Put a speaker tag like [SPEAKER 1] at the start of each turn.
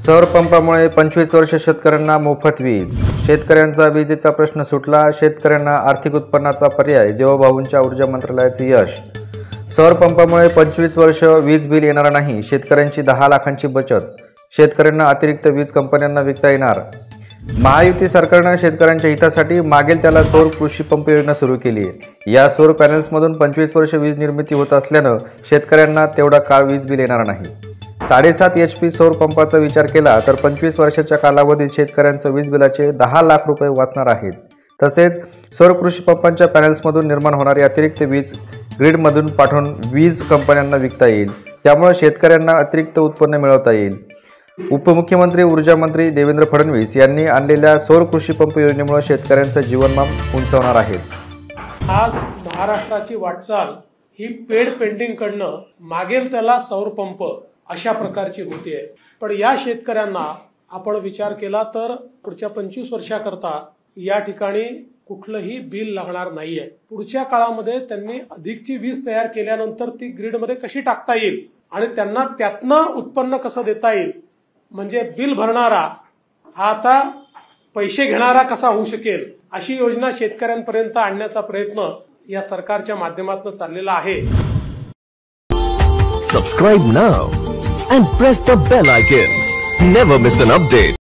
[SPEAKER 1] सौर पंपामुळे 25 वर्ष शेतकऱ्यांना मोफत वीज. शेतकऱ्यांचा वीजेचा प्रश्न सुटला. शेतकऱ्यांना आर्थिक उत्पन्नाचा पर्याय. देवभाऊंच्या ऊर्जा मंत्रालयाचे यश. सौर पंपामुळे 25 वर्ष वीज बिल येणार नाही. शेतकऱ्यांची 10 लाखांची बचत. शेतकऱ्यांना अतिरिक्त वीज कंपन्यांना विकता येणार. महायुती सरकारने शेतकऱ्यांच्या हितासाठी मागेल त्याला सौर कृषी पंप योजना सुरू केली आहे. या सौर पॅनल्समधून 25 वर्ष वीज निर्मिती होत असल्यानं शेतकऱ्यांना तेवढा काळ वीज बिल येणार नाही. 7.5 HP सौर पंपाचा विचार केला तर 25 वर्षाच्या कालावधीत शेतकऱ्यांचं वीज बिलाचे 10 लाख रुपये वाचणार आहेत. तसेच सौर कृषी पंपांच्या पॅनल्समधून निर्माण होणारी अतिरिक्त वीज ग्रीडमधून पाठवून वीज कंपन्यांना विकता येईल. त्यामुळे शेतकऱ्यांना अतिरिक्त उत्पन्न मिळवता येईल. उपमुख्यमंत्री ऊर्जा मंत्री देवेंद्र फडणवीस यांनी आणलेल्या सौर कृषी पंप योजनेमुळे शेतकऱ्यांचं जीवनमान उंचावणार आहे.
[SPEAKER 2] आज महाराष्ट्राची वाटचाल ही पेड पेंडिंग कडनं मागेल त्याला सौर पंप अशा प्रकारची होतीये. पण या शेतकऱ्यांना आपण विचार केला तर पुढच्या 25 वर्षाकरता या ठिकाणी कुठलंही बिल लागणार नाहीये. पुढच्या काळामध्ये त्यांनी अधिकची वीज तयार केल्यानंतर ती ग्रीडमध्ये कशी टाकता येईल आणि त्यांना त्यातनं उत्पन्न कसं देता येईल, म्हणजे बिल भरणारा हा आता पैसे घेणारा कसा होऊ शकेल, अशी योजना शेतकऱ्यांपर्यंत आणण्याचा प्रयत्न या सरकारच्या माध्यमातून चाललेला आहे.
[SPEAKER 3] Subscribe now and press the bell icon. Never miss an update.